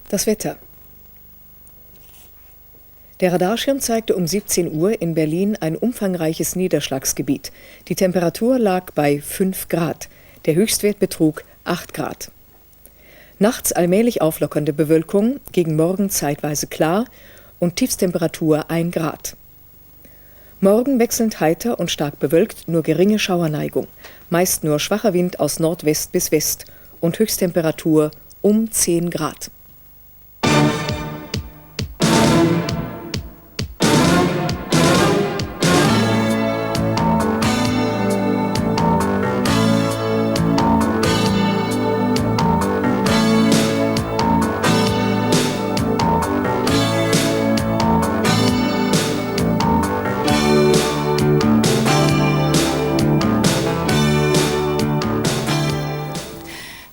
Das Wetter. Der Radarschirm zeigte um 17 Uhr in Berlin ein umfangreiches Niederschlagsgebiet. Die Temperatur lag bei 5 Grad. Der Höchstwert betrug 8 Grad. Nachts allmählich auflockernde Bewölkung, gegen Morgen zeitweise klar und Tiefstemperatur 1 Grad. Morgen wechselnd heiter und stark bewölkt, nur geringe Schauerneigung. Meist nur schwacher Wind aus Nordwest bis West und Höchsttemperatur um 10 Grad.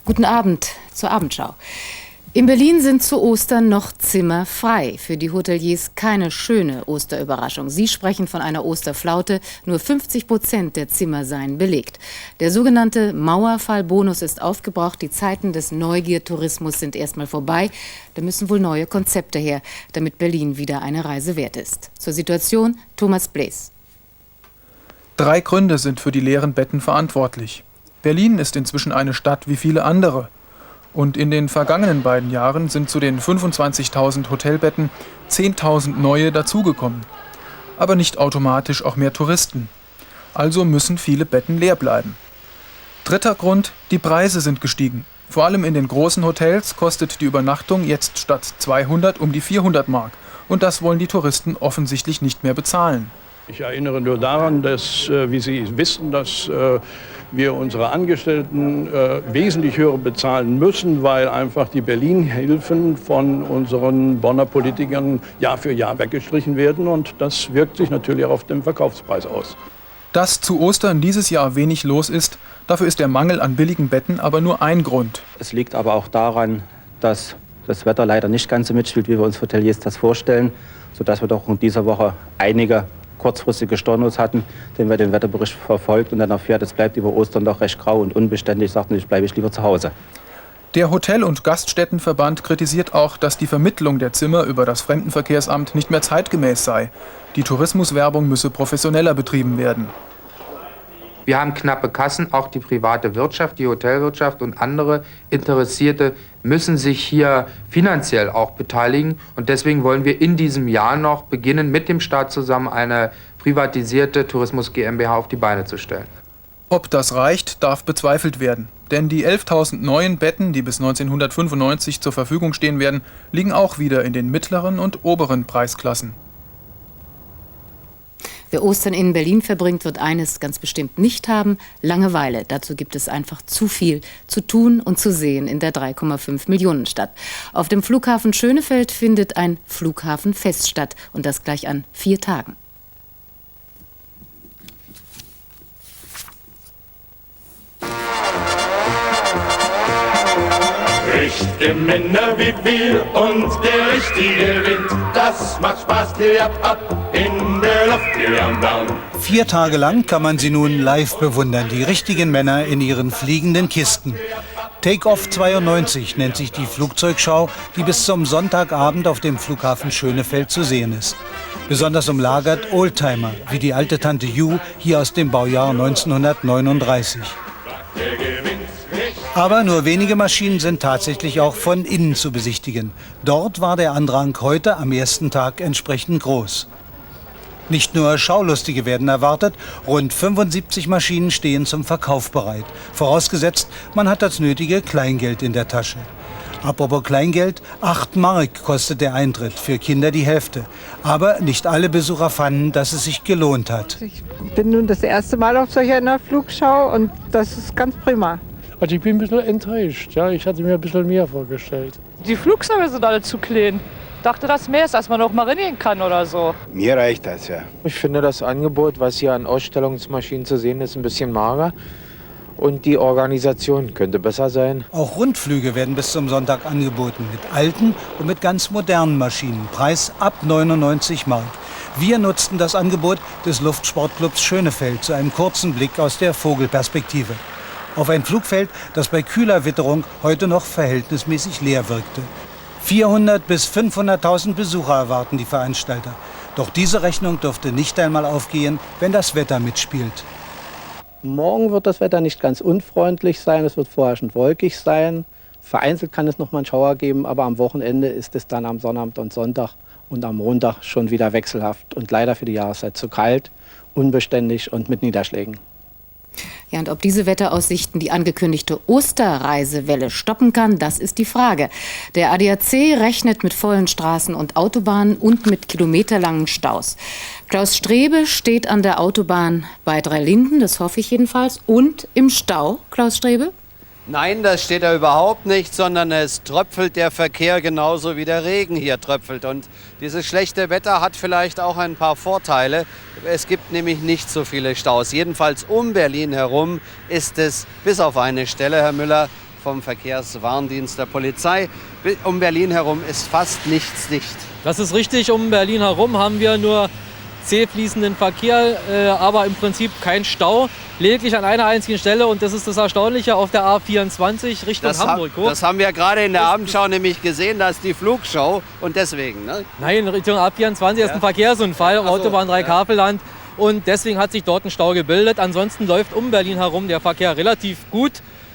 Guten Abend zur Abendschau. In Berlin sind zu Ostern noch Zimmer frei. Für die Hoteliers keine schöne Osterüberraschung. Sie sprechen von einer Osterflaute. Nur 50% der Zimmer seien belegt. Der sogenannte Mauerfallbonus ist aufgebraucht. Die Zeiten des Neugiertourismus sind erstmal vorbei. Da müssen wohl neue Konzepte her, damit Berlin wieder eine Reise wert ist. Zur Situation Thomas Blees. 3 Gründe sind für die leeren Betten verantwortlich. Berlin ist inzwischen eine Stadt wie viele andere. Und in den vergangenen beiden Jahren sind zu den 25.000 Hotelbetten 10.000 neue dazugekommen. Aber nicht automatisch auch mehr Touristen. Also müssen viele Betten leer bleiben. Dritter Grund, die Preise sind gestiegen. Vor allem in den großen Hotels kostet die Übernachtung jetzt statt 200 um die 400 Mark. Und das wollen die Touristen offensichtlich nicht mehr bezahlen. Ich erinnere nur daran, dass, wie Sie wissen, dass wir unsere Angestellten wesentlich höher bezahlen müssen, weil einfach die Berlin-Hilfen von unseren Bonner Politikern Jahr für Jahr weggestrichen werden. Und das wirkt sich natürlich auch auf den Verkaufspreis aus. Dass zu Ostern dieses Jahr wenig los ist, dafür ist der Mangel an billigen Betten aber nur ein Grund. Es liegt aber auch daran, dass das Wetter leider nicht ganz so mitspielt, wie wir uns Hoteliers das vorstellen, sodass wir doch in dieser Woche einige kurzfristige Stornos hatten, den wir den Wetterbericht verfolgt und dann erfährt, es bleibt über Ostern doch recht grau und unbeständig, sagten, ich bleibe lieber zu Hause. Der Hotel- und Gaststättenverband kritisiert auch, dass die Vermittlung der Zimmer über das Fremdenverkehrsamt nicht mehr zeitgemäß sei. Die Tourismuswerbung müsse professioneller betrieben werden. Wir haben knappe Kassen, auch die private Wirtschaft, die Hotelwirtschaft und andere Interessierte müssen sich hier finanziell auch beteiligen. Und deswegen wollen wir in diesem Jahr noch beginnen, mit dem Staat zusammen eine privatisierte Tourismus GmbH auf die Beine zu stellen. Ob das reicht, darf bezweifelt werden. Denn die 11.000 neuen Betten, die bis 1995 zur Verfügung stehen werden, liegen auch wieder in den mittleren und oberen Preisklassen. Wer Ostern in Berlin verbringt, wird eines ganz bestimmt nicht haben: Langeweile. Dazu gibt es einfach zu viel zu tun und zu sehen in der 3,5 Millionen Stadt. Auf dem Flughafen Schönefeld findet ein Flughafenfest statt, und das gleich an 4 Tagen. Richtige Männer wie wir und der richtige Wind, das macht Spaß, ab in der Luft, down. 4 Tage lang kann man sie nun live bewundern, die richtigen Männer in ihren fliegenden Kisten. Take-Off 92 nennt sich die Flugzeugschau, die bis zum Sonntagabend auf dem Flughafen Schönefeld zu sehen ist. Besonders umlagert Oldtimer, wie die alte Tante Ju hier aus dem Baujahr 1939. Aber nur wenige Maschinen sind tatsächlich auch von innen zu besichtigen. Dort war der Andrang heute am ersten Tag entsprechend groß. Nicht nur Schaulustige werden erwartet, rund 75 Maschinen stehen zum Verkauf bereit. Vorausgesetzt, man hat das nötige Kleingeld in der Tasche. Apropos Kleingeld, 8 Mark kostet der Eintritt, für Kinder die Hälfte. Aber nicht alle Besucher fanden, dass es sich gelohnt hat. Ich bin nun das erste Mal auf solch einer Flugschau und das ist ganz prima. Also ich bin ein bisschen enttäuscht. Ja, ich hatte mir ein bisschen mehr vorgestellt. Die Flugzeuge sind alle zu klein. Ich dachte, das mehr ist, als man auch mal reingehen kann oder so. Mir reicht das, ja. Ich finde das Angebot, was hier an Ausstellungsmaschinen zu sehen ist, ein bisschen mager. Und die Organisation könnte besser sein. Auch Rundflüge werden bis zum Sonntag angeboten, mit alten und mit ganz modernen Maschinen. Preis ab 99 Mark. Wir nutzten das Angebot des Luftsportclubs Schönefeld zu einem kurzen Blick aus der Vogelperspektive. Auf ein Flugfeld, das bei kühler Witterung heute noch verhältnismäßig leer wirkte. 400.000 bis 500.000 Besucher erwarten die Veranstalter. Doch diese Rechnung dürfte nicht einmal aufgehen, wenn das Wetter mitspielt. Morgen wird das Wetter nicht ganz unfreundlich sein, es wird vorherrschend wolkig sein. Vereinzelt kann es noch mal einen Schauer geben, aber am Wochenende ist es dann am Sonnabend und Sonntag und am Montag schon wieder wechselhaft und leider für die Jahreszeit zu kalt, unbeständig und mit Niederschlägen. Ja, und ob diese Wetteraussichten die angekündigte Osterreisewelle stoppen kann, das ist die Frage. Der ADAC rechnet mit vollen Straßen und Autobahnen und mit kilometerlangen Staus. Klaus Strebe steht an der Autobahn bei Dreilinden, das hoffe ich jedenfalls, und im Stau. Klaus Strebe? Nein, das steht da überhaupt nicht, sondern es tröpfelt der Verkehr genauso wie der Regen hier tröpfelt. Und dieses schlechte Wetter hat vielleicht auch ein paar Vorteile. Es gibt nämlich nicht so viele Staus. Jedenfalls um Berlin herum ist es, bis auf eine Stelle, Herr Müller, vom Verkehrswarndienst der Polizei, um Berlin herum ist fast nichts dicht. Das ist richtig, um Berlin herum haben wir nur zäh fließenden Verkehr, aber im Prinzip kein Stau. Lediglich an einer einzigen Stelle, und das ist das Erstaunliche, auf der A24 Richtung Hamburg hoch. Das haben wir gerade in der Abendschau nämlich gesehen, da ist die Flugshow und deswegen. Ne? Nein, Richtung A24 ist ein Verkehrsunfall, Autobahn 3 Kapeland, und deswegen hat sich dort ein Stau gebildet. Ansonsten läuft um Berlin herum der Verkehr relativ gut.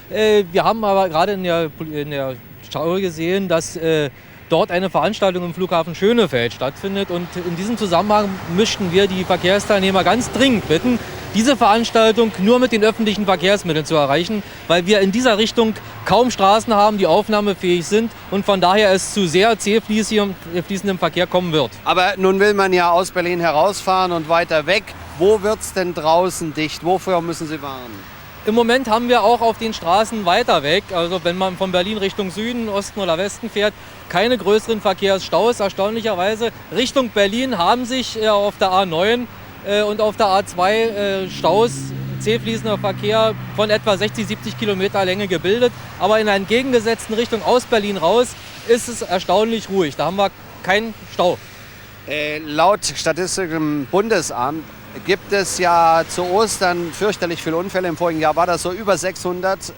Wir haben aber gerade in der Schau gesehen, dass dort eine Veranstaltung im Flughafen Schönefeld stattfindet. Und in diesem Zusammenhang möchten wir die Verkehrsteilnehmer ganz dringend bitten, diese Veranstaltung nur mit den öffentlichen Verkehrsmitteln zu erreichen, weil wir in dieser Richtung kaum Straßen haben, die aufnahmefähig sind und von daher es zu sehr zäh fließendem Verkehr kommen wird. Aber nun will man ja aus Berlin herausfahren und weiter weg. Wo wird es denn draußen dicht? Wofür müssen Sie warnen? Im Moment haben wir auch auf den Straßen weiter weg, also wenn man von Berlin Richtung Süden, Osten oder Westen fährt, keine größeren Verkehrsstaus. Erstaunlicherweise Richtung Berlin haben sich auf der A9 und auf der A2 Staus, zäh fließender Verkehr von etwa 60, 70 Kilometer Länge gebildet. Aber in einer entgegengesetzten Richtung aus Berlin raus ist es erstaunlich ruhig. Da haben wir keinen Stau. Laut Statistischem Bundesamt gibt es ja zu Ostern fürchterlich viele Unfälle. Im vorigen Jahr war das so über 600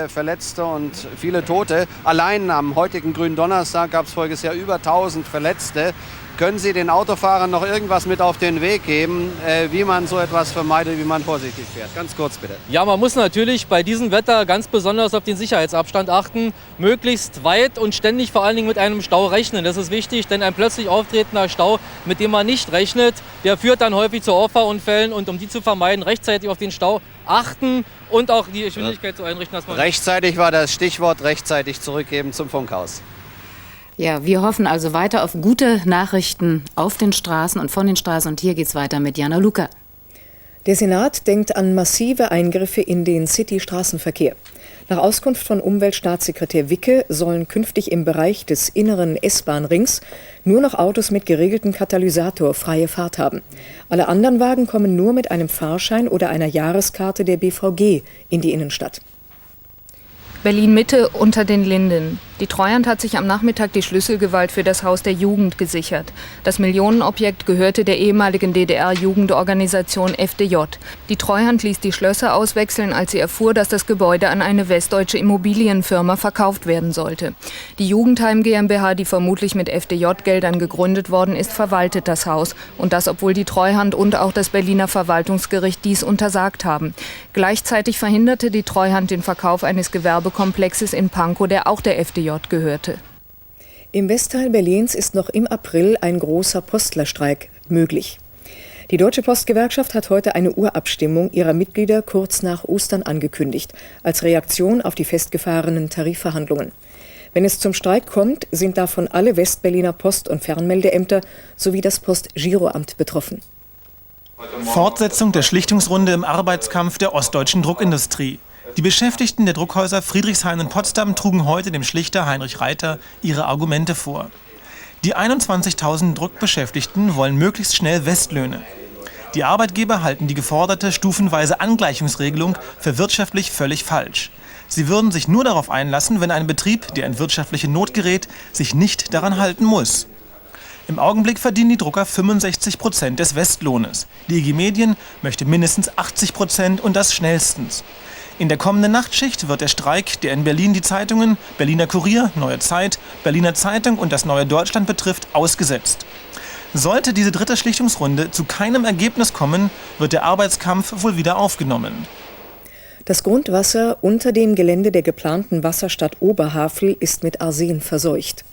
Verletzte und viele Tote. Allein am heutigen Gründonnerstag gab es voriges Jahr über 1000 Verletzte. Können Sie den Autofahrern noch irgendwas mit auf den Weg geben, wie man so etwas vermeidet, wie man vorsichtig fährt? Ganz kurz bitte. Ja, man muss natürlich bei diesem Wetter ganz besonders auf den Sicherheitsabstand achten, möglichst weit und ständig vor allen Dingen mit einem Stau rechnen. Das ist wichtig, denn ein plötzlich auftretender Stau, mit dem man nicht rechnet, der führt dann häufig zu Auffahrunfällen, und um die zu vermeiden, rechtzeitig auf den Stau achten und auch die Geschwindigkeit so einrichten, dass man... Rechtzeitig war das Stichwort, rechtzeitig zurückgeben zum Funkhaus. Ja, wir hoffen also weiter auf gute Nachrichten auf den Straßen und von den Straßen. Und hier geht's weiter mit Jana Luca. Der Senat denkt an massive Eingriffe in den City-Straßenverkehr. Nach Auskunft von Umweltstaatssekretär Wicke sollen künftig im Bereich des inneren S-Bahn-Rings nur noch Autos mit geregeltem Katalysator freie Fahrt haben. Alle anderen Wagen kommen nur mit einem Fahrschein oder einer Jahreskarte der BVG in die Innenstadt. Berlin-Mitte unter den Linden. Die Treuhand hat sich am Nachmittag die Schlüsselgewalt für das Haus der Jugend gesichert. Das Millionenobjekt gehörte der ehemaligen DDR-Jugendorganisation FDJ. Die Treuhand ließ die Schlösser auswechseln, als sie erfuhr, dass das Gebäude an eine westdeutsche Immobilienfirma verkauft werden sollte. Die Jugendheim GmbH, die vermutlich mit FDJ-Geldern gegründet worden ist, verwaltet das Haus. Und das, obwohl die Treuhand und auch das Berliner Verwaltungsgericht dies untersagt haben. Gleichzeitig verhinderte die Treuhand den Verkauf eines Gewerbekomplexes in Pankow, der auch der FDJ gehörte. Im Westteil Berlins ist noch im April ein großer Postlerstreik möglich. Die Deutsche Postgewerkschaft hat heute eine Urabstimmung ihrer Mitglieder kurz nach Ostern angekündigt, als Reaktion auf die festgefahrenen Tarifverhandlungen. Wenn es zum Streik kommt, sind davon alle Westberliner Post- und Fernmeldeämter sowie das Postgiroamt betroffen. Fortsetzung der Schlichtungsrunde im Arbeitskampf der ostdeutschen Druckindustrie. Die Beschäftigten der Druckhäuser Friedrichshain und Potsdam trugen heute dem Schlichter Heinrich Reiter ihre Argumente vor. Die 21.000 Druckbeschäftigten wollen möglichst schnell Westlöhne. Die Arbeitgeber halten die geforderte stufenweise Angleichungsregelung für wirtschaftlich völlig falsch. Sie würden sich nur darauf einlassen, wenn ein Betrieb, der in wirtschaftliche Not gerät, sich nicht daran halten muss. Im Augenblick verdienen die Drucker 65% des Westlohnes. Die IG Medien möchte mindestens 80% und das schnellstens. In der kommenden Nachtschicht wird der Streik, der in Berlin die Zeitungen Berliner Kurier, Neue Zeit, Berliner Zeitung und das Neue Deutschland betrifft, ausgesetzt. Sollte diese dritte Schlichtungsrunde zu keinem Ergebnis kommen, wird der Arbeitskampf wohl wieder aufgenommen. Das Grundwasser unter dem Gelände der geplanten Wasserstadt Oberhavel ist mit Arsen verseucht.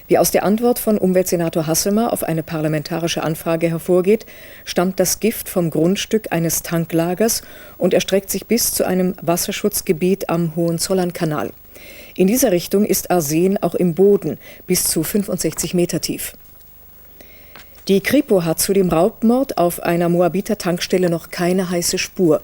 Wie aus der Antwort von Umweltsenator Hassemer auf eine parlamentarische Anfrage hervorgeht, stammt das Gift vom Grundstück eines Tanklagers und erstreckt sich bis zu einem Wasserschutzgebiet am Hohenzollernkanal. In dieser Richtung ist Arsen auch im Boden bis zu 65 Meter tief. Die Kripo hat zu dem Raubmord auf einer Moabiter-Tankstelle noch keine heiße Spur.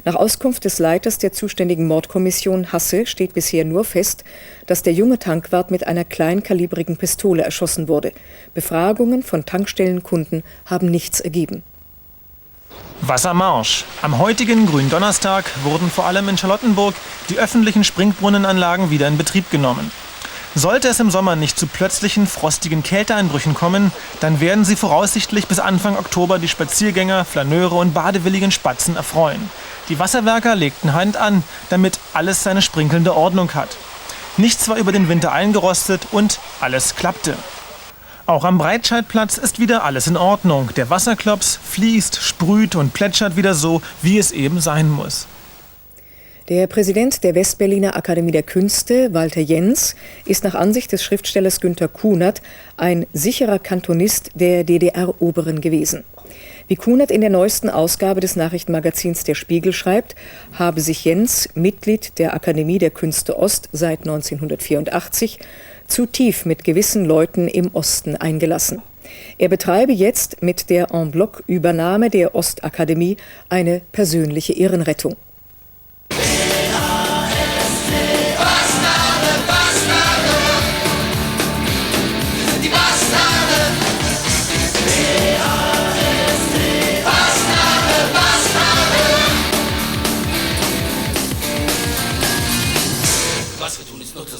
Nach Auskunft des Leiters der zuständigen Mordkommission Hasse steht bisher nur fest, dass der junge Tankwart mit einer kleinkalibrigen Pistole erschossen wurde. Befragungen von Tankstellenkunden haben nichts ergeben. Wassermarsch. Am heutigen Gründonnerstag wurden vor allem in Charlottenburg die öffentlichen Springbrunnenanlagen wieder in Betrieb genommen. Sollte es im Sommer nicht zu plötzlichen frostigen Kälteeinbrüchen kommen, dann werden sie voraussichtlich bis Anfang Oktober die Spaziergänger, Flaneure und badewilligen Spatzen erfreuen. Die Wasserwerker legten Hand an, damit alles seine sprinkelnde Ordnung hat. Nichts war über den Winter eingerostet und alles klappte. Auch am Breitscheidplatz ist wieder alles in Ordnung. Der Wasserklops fließt, sprüht und plätschert wieder so, wie es eben sein muss. Der Präsident der Westberliner Akademie der Künste, Walter Jens, ist nach Ansicht des Schriftstellers Günter Kunert ein sicherer Kantonist der DDR-Oberen gewesen. Wie Kunert in der neuesten Ausgabe des Nachrichtenmagazins Der Spiegel schreibt, habe sich Jens, Mitglied der Akademie der Künste Ost seit 1984, zu tief mit gewissen Leuten im Osten eingelassen. Er betreibe jetzt mit der En-Bloc-Übernahme der Ostakademie eine persönliche Ehrenrettung.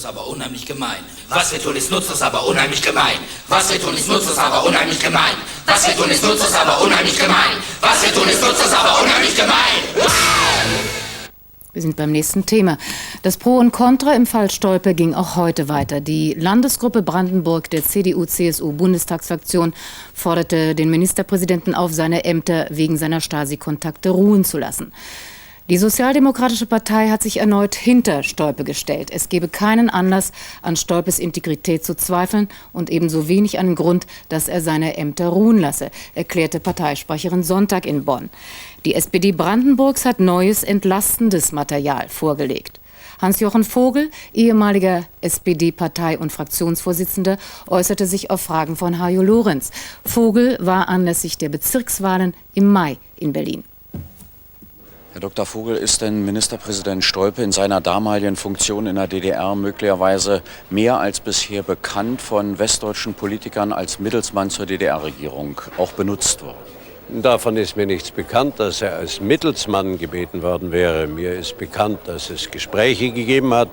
Aber unheimlich gemein. Was wir tun ist nutzlos, aber unheimlich gemein. Was wir tun ist nutzlos, aber unheimlich gemein. Was wir tun ist nutzlos, aber unheimlich gemein. Was wir tun ist nutzlos, aber unheimlich gemein. Wir sind beim nächsten Thema. Das Pro und Contra im Fall Stolpe ging auch heute weiter. Die Landesgruppe Brandenburg der CDU-CSU-Bundestagsfraktion forderte den Ministerpräsidenten auf, seine Ämter wegen seiner Stasi-Kontakte ruhen zu lassen. Die Sozialdemokratische Partei hat sich erneut hinter Stolpe gestellt. Es gebe keinen Anlass, an Stolpes Integrität zu zweifeln und ebenso wenig einen Grund, dass er seine Ämter ruhen lasse, erklärte Parteisprecherin Sonntag in Bonn. Die SPD Brandenburgs hat neues entlastendes Material vorgelegt. Hans-Jochen Vogel, ehemaliger SPD-Partei- und Fraktionsvorsitzender, äußerte sich auf Fragen von Hajo Lorenz. Vogel war anlässlich der Bezirkswahlen im Mai in Berlin. Herr Dr. Vogel, ist denn Ministerpräsident Stolpe in seiner damaligen Funktion in der DDR möglicherweise mehr als bisher bekannt von westdeutschen Politikern als Mittelsmann zur DDR-Regierung auch benutzt worden? Davon ist mir nichts bekannt, dass er als Mittelsmann gebeten worden wäre. Mir ist bekannt, dass es Gespräche gegeben hat.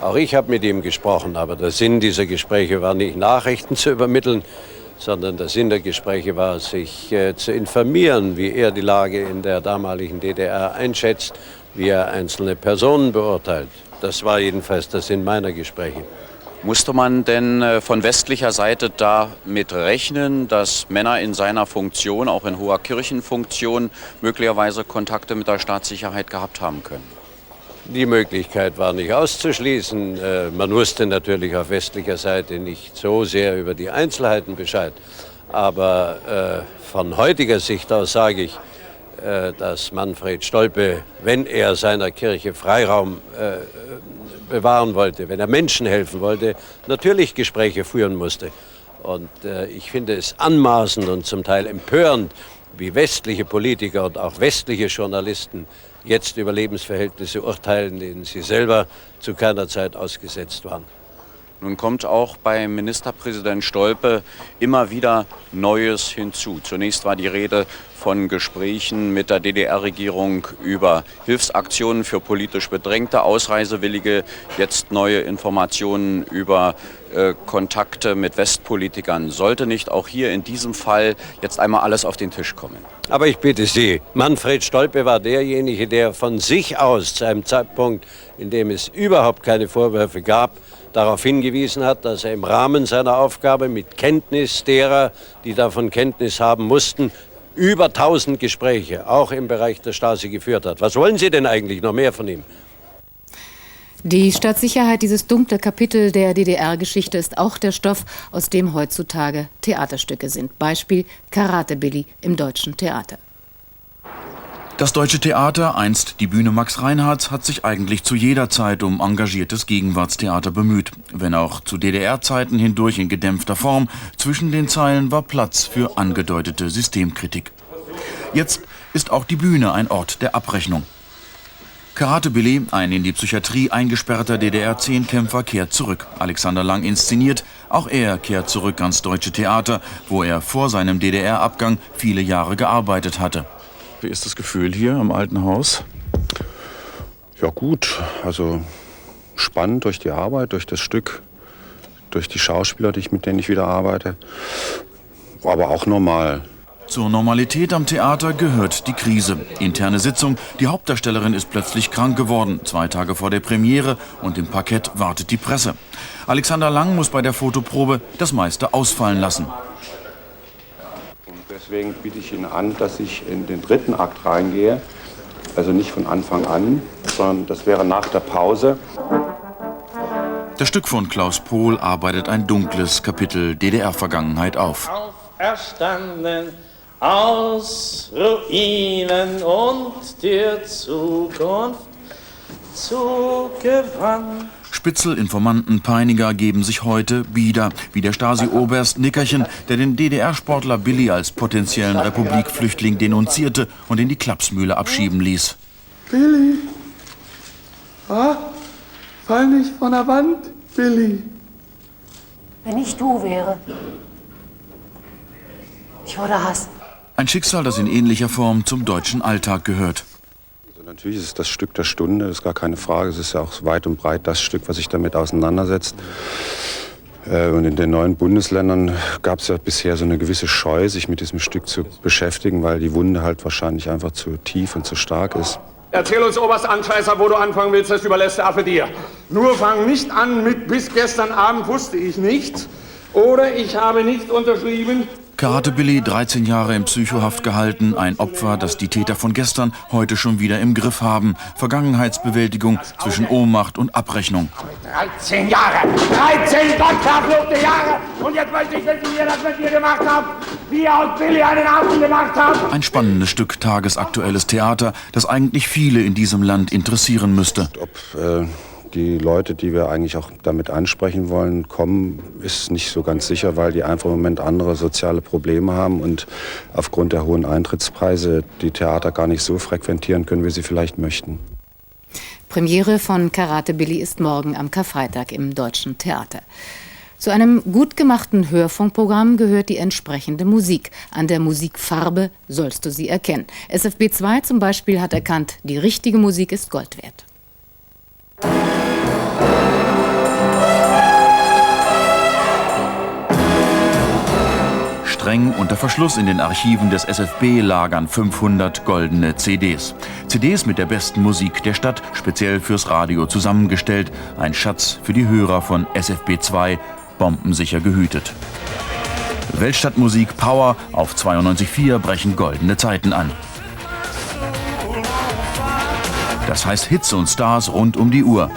Auch ich habe mit ihm gesprochen, aber der Sinn dieser Gespräche war nicht, Nachrichten zu übermitteln, sondern der Sinn der Gespräche war, sich zu informieren, wie er die Lage in der damaligen DDR einschätzt, wie er einzelne Personen beurteilt. Das war jedenfalls der Sinn meiner Gespräche. Musste man denn von westlicher Seite damit rechnen, dass Männer in seiner Funktion, auch in hoher Kirchenfunktion, möglicherweise Kontakte mit der Staatssicherheit gehabt haben können? Die Möglichkeit war nicht auszuschließen. Man wusste natürlich auf westlicher Seite nicht so sehr über die Einzelheiten Bescheid. Aber von heutiger Sicht aus sage ich, dass Manfred Stolpe, wenn er seiner Kirche Freiraum bewahren wollte, wenn er Menschen helfen wollte, natürlich Gespräche führen musste. Und ich finde es anmaßend und zum Teil empörend, wie westliche Politiker und auch westliche Journalisten jetzt über Lebensverhältnisse urteilen, denen sie selber zu keiner Zeit ausgesetzt waren. Nun kommt auch bei Ministerpräsident Stolpe immer wieder Neues hinzu. Zunächst war die Rede von Gesprächen mit der DDR-Regierung über Hilfsaktionen für politisch Bedrängte, Ausreisewillige. Jetzt neue Informationen über Kontakte mit Westpolitikern. Sollte nicht auch hier in diesem Fall jetzt einmal alles auf den Tisch kommen? Aber ich bitte Sie, Manfred Stolpe war derjenige, der von sich aus zu einem Zeitpunkt, in dem es überhaupt keine Vorwürfe gab, darauf hingewiesen hat, dass er im Rahmen seiner Aufgabe mit Kenntnis derer, die davon Kenntnis haben mussten, über 1000 Gespräche, auch im Bereich der Stasi, geführt hat. Was wollen Sie denn eigentlich noch mehr von ihm? Die Staatssicherheit, dieses dunkle Kapitel der DDR-Geschichte, ist auch der Stoff, aus dem heutzutage Theaterstücke sind. Beispiel Karate Billy im Deutschen Theater. Das Deutsche Theater, einst die Bühne Max Reinhardts, hat sich eigentlich zu jeder Zeit um engagiertes Gegenwartstheater bemüht. Wenn auch zu DDR-Zeiten hindurch in gedämpfter Form, zwischen den Zeilen war Platz für angedeutete Systemkritik. Jetzt ist auch die Bühne ein Ort der Abrechnung. Karate Billy, ein in die Psychiatrie eingesperrter DDR-10-Kämpfer, kehrt zurück. Alexander Lang inszeniert. Auch er kehrt zurück ans Deutsche Theater, wo er vor seinem DDR-Abgang viele Jahre gearbeitet hatte. Wie ist das Gefühl hier am Alten Haus? Ja gut, also spannend durch die Arbeit, durch das Stück, durch die Schauspieler, mit denen ich wieder arbeite, aber auch normal. Zur Normalität am Theater gehört die Krise. Interne Sitzung, die Hauptdarstellerin ist plötzlich krank geworden, 2 Tage vor der Premiere, und im Parkett wartet die Presse. Alexander Lang muss bei der Fotoprobe das meiste ausfallen lassen. Deswegen biete ich Ihnen an, dass ich in den 3. Akt reingehe. Also nicht von Anfang an, sondern das wäre nach der Pause. Das Stück von Klaus Pohl arbeitet ein dunkles Kapitel DDR-Vergangenheit auf. Auferstanden aus Ruinen und der Zukunft zugewandt. Spitzel, Informanten, Peiniger geben sich heute bieder, wie der Stasi-Oberst Nickerchen, der den DDR-Sportler Billy als potenziellen Republikflüchtling denunzierte und in die Klapsmühle abschieben ließ. Billy, fall nicht von der Wand, Billy. Wenn ich du wäre, ich würde hassen. Ein Schicksal, das in ähnlicher Form zum deutschen Alltag gehört. Natürlich ist es das Stück der Stunde, das ist gar keine Frage. Es ist ja auch weit und breit das Stück, was sich damit auseinandersetzt. Und in den neuen Bundesländern gab es ja bisher so eine gewisse Scheu, sich mit diesem Stück zu beschäftigen, weil die Wunde halt wahrscheinlich einfach zu tief und zu stark ist. Erzähl uns, Oberst Anscheißer, wo du anfangen willst, das überlässt der Affe dir. Nur fang nicht an mit bis gestern Abend wusste ich nichts oder ich habe nicht unterschrieben. Karate Billy, 13 Jahre in Psychohaft gehalten, ein Opfer, das die Täter von gestern heute schon wieder im Griff haben. Vergangenheitsbewältigung zwischen Ohnmacht und Abrechnung. 13 Jahre! 13 gottverfluchte Jahre! Und jetzt möchte ich wissen, wie ihr das mit mir gemacht habt! Wie ihr aus Billy einen Affen gemacht habt! Ein spannendes Stück tagesaktuelles Theater, das eigentlich viele in diesem Land interessieren müsste. Ob die Leute, die wir eigentlich auch damit ansprechen wollen, kommen, ist nicht so ganz sicher, weil die einfach im Moment andere soziale Probleme haben und aufgrund der hohen Eintrittspreise die Theater gar nicht so frequentieren können, wie sie vielleicht möchten. Premiere von Karate Billy ist morgen am Karfreitag im Deutschen Theater. Zu einem gut gemachten Hörfunkprogramm gehört die entsprechende Musik. An der Musikfarbe sollst du sie erkennen. SFB 2 zum Beispiel hat erkannt, die richtige Musik ist Gold wert. Streng unter Verschluss in den Archiven des SFB lagern 500 goldene CDs. CDs mit der besten Musik der Stadt, speziell fürs Radio zusammengestellt. Ein Schatz für die Hörer von SFB 2, bombensicher gehütet. Weltstadtmusik Power auf 92.4 brechen goldene Zeiten an. Das heißt Hits und Stars rund um die Uhr.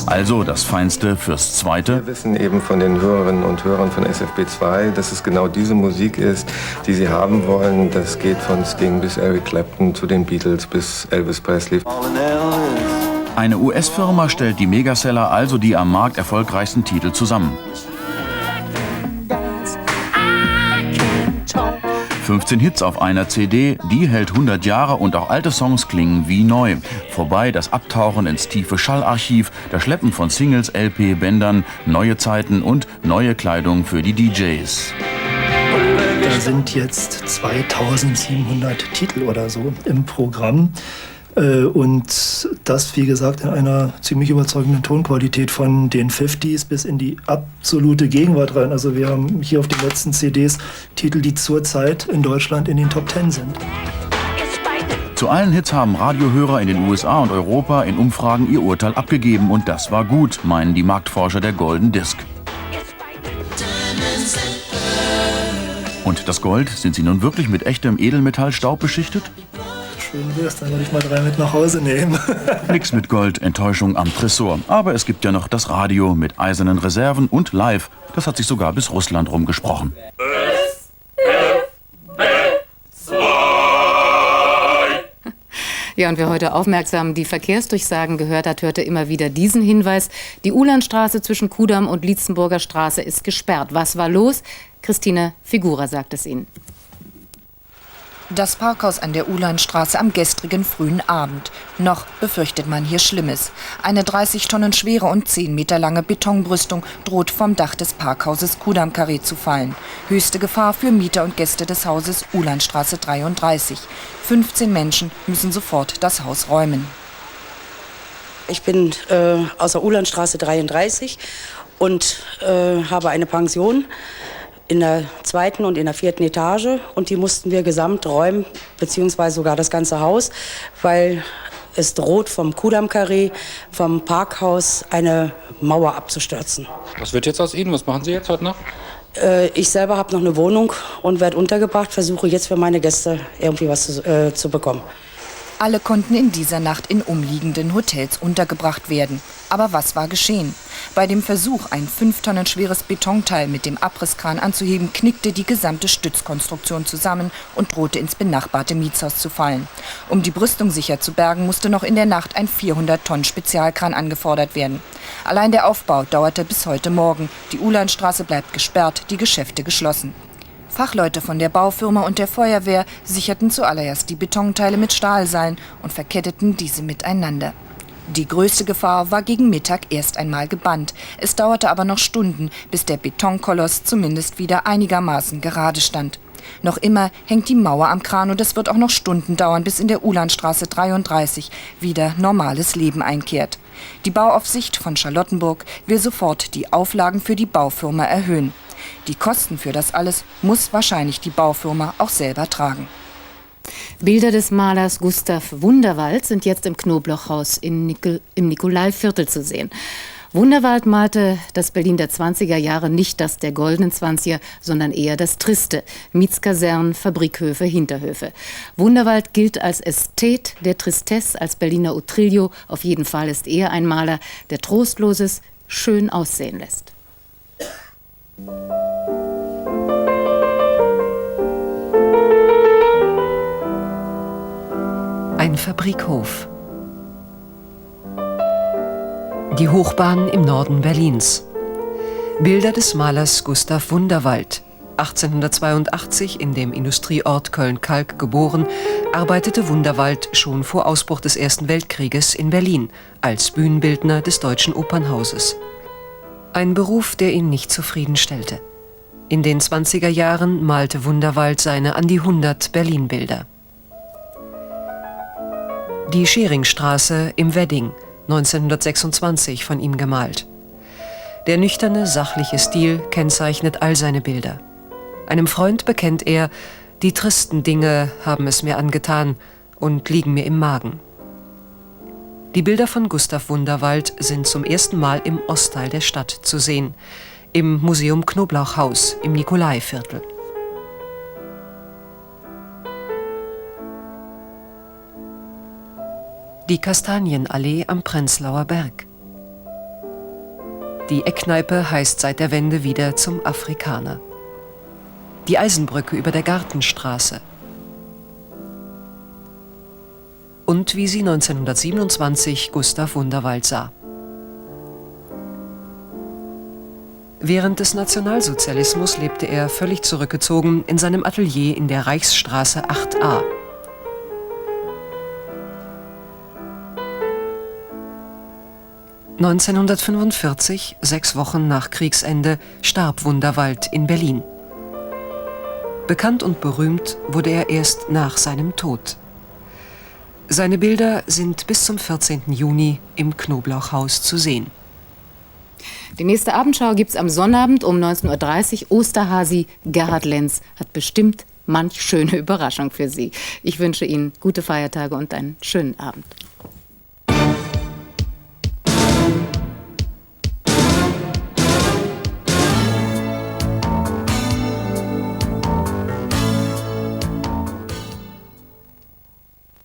Also das Feinste fürs Zweite. Wir wissen eben von den Hörerinnen und Hörern von SFB 2, dass es genau diese Musik ist, die sie haben wollen. Das geht von Sting bis Eric Clapton zu den Beatles bis Elvis Presley. Eine US-Firma stellt die Megaseller, also die am Markt erfolgreichsten Titel, zusammen. 15 Hits auf einer CD, die hält 100 Jahre und auch alte Songs klingen wie neu. Vorbei das Abtauchen ins tiefe Schallarchiv, das Schleppen von Singles, LP-Bändern, neue Zeiten und neue Kleidung für die DJs. Da sind jetzt 2700 Titel oder so im Programm. Und das, wie gesagt, in einer ziemlich überzeugenden Tonqualität von den 50s bis in die absolute Gegenwart rein. Also wir haben hier auf den letzten CDs Titel, die zurzeit in Deutschland in den Top 10 sind. Zu allen Hits haben Radiohörer in den USA und Europa in Umfragen ihr Urteil abgegeben. Und das war gut, meinen die Marktforscher der Golden Disc. Und das Gold, sind sie nun wirklich mit echtem Edelmetallstaub beschichtet? Schön wär's, dann würde ich mal 3 mit nach Hause nehmen. Nix mit Gold, Enttäuschung am Tresor. Aber es gibt ja noch das Radio mit eisernen Reserven und live. Das hat sich sogar bis Russland rumgesprochen. Ja, und wer heute aufmerksam die Verkehrsdurchsagen gehört hat, hörte immer wieder diesen Hinweis. Die Ulandstraße zwischen Kudamm und Lietzenburger Straße ist gesperrt. Was war los? Christine Figura sagt es Ihnen. Das Parkhaus an der Ulandstraße am gestrigen frühen Abend. Noch befürchtet man hier Schlimmes. Eine 30 Tonnen schwere und 10 Meter lange Betonbrüstung droht vom Dach des Parkhauses Kudamm-Karree zu fallen. Höchste Gefahr für Mieter und Gäste des Hauses Ulandstraße 33. 15 Menschen müssen sofort das Haus räumen. Ich bin aus der Ulandstraße 33 und habe eine Pension in der 2. und in der 4. Etage und die mussten wir gesamt räumen, beziehungsweise sogar das ganze Haus, weil es droht vom Kudamm-Karree, vom Parkhaus eine Mauer abzustürzen. Was wird jetzt aus Ihnen? Was machen Sie jetzt heute Nacht? Ich selber habe noch eine Wohnung und werde untergebracht, versuche jetzt für meine Gäste irgendwie was zu bekommen. Alle konnten in dieser Nacht in umliegenden Hotels untergebracht werden. Aber was war geschehen? Bei dem Versuch, ein 5 Tonnen schweres Betonteil mit dem Abrisskran anzuheben, knickte die gesamte Stützkonstruktion zusammen und drohte ins benachbarte Mietshaus zu fallen. Um die Brüstung sicher zu bergen, musste noch in der Nacht ein 400 Tonnen Spezialkran angefordert werden. Allein der Aufbau dauerte bis heute Morgen. Die Ulandstraße bleibt gesperrt, die Geschäfte geschlossen. Fachleute von der Baufirma und der Feuerwehr sicherten zuallererst die Betonteile mit Stahlseilen und verketteten diese miteinander. Die größte Gefahr war gegen Mittag erst einmal gebannt. Es dauerte aber noch Stunden, bis der Betonkoloss zumindest wieder einigermaßen gerade stand. Noch immer hängt die Mauer am Kran und es wird auch noch Stunden dauern, bis in der Ulandstraße 33 wieder normales Leben einkehrt. Die Bauaufsicht von Charlottenburg will sofort die Auflagen für die Baufirma erhöhen. Die Kosten für das alles muss wahrscheinlich die Baufirma auch selber tragen. Bilder des Malers Gustav Wunderwald sind jetzt im Knoblauchhaus im Nikolaiviertel zu sehen. Wunderwald malte das Berlin der 20er Jahre nicht das der goldenen 20er, sondern eher das Triste. Mietskasernen, Fabrikhöfe, Hinterhöfe. Wunderwald gilt als Ästhet der Tristesse, als Berliner Utrillo. Auf jeden Fall ist er ein Maler, der Trostloses schön aussehen lässt. Ein Fabrikhof. Die Hochbahn im Norden Berlins. Bilder des Malers Gustav Wunderwald. 1882 in dem Industrieort Köln-Kalk geboren, arbeitete Wunderwald schon vor Ausbruch des Ersten Weltkrieges in Berlin als Bühnenbildner des Deutschen Opernhauses. Ein Beruf, der ihn nicht zufriedenstellte. In den 20er Jahren malte Wunderwald seine an die 100 Berlin-Bilder. Die Scheringstraße im Wedding, 1926 von ihm gemalt. Der nüchterne, sachliche Stil kennzeichnet all seine Bilder. Einem Freund bekennt er, die tristen Dinge haben es mir angetan und liegen mir im Magen. Die Bilder von Gustav Wunderwald sind zum ersten Mal im Ostteil der Stadt zu sehen, im Museum Knoblauchhaus im Nikolaiviertel. Die Kastanienallee am Prenzlauer Berg. Die Eckkneipe heißt seit der Wende wieder zum Afrikaner. Die Eisenbrücke über der Gartenstraße. Und wie sie 1927 Gustav Wunderwald sah. Während des Nationalsozialismus lebte er völlig zurückgezogen in seinem Atelier in der Reichsstraße 8a. (1945), 6 Wochen nach Kriegsende, starb Wunderwald in Berlin. Bekannt und berühmt wurde er erst nach seinem Tod. Seine Bilder sind bis zum 14. Juni im Knoblauchhaus zu sehen. Die nächste Abendschau gibt's am Sonnabend um 19:30 Uhr. Osterhasi Gerhard Lenz hat bestimmt manch schöne Überraschung für Sie. Ich wünsche Ihnen gute Feiertage und einen schönen Abend.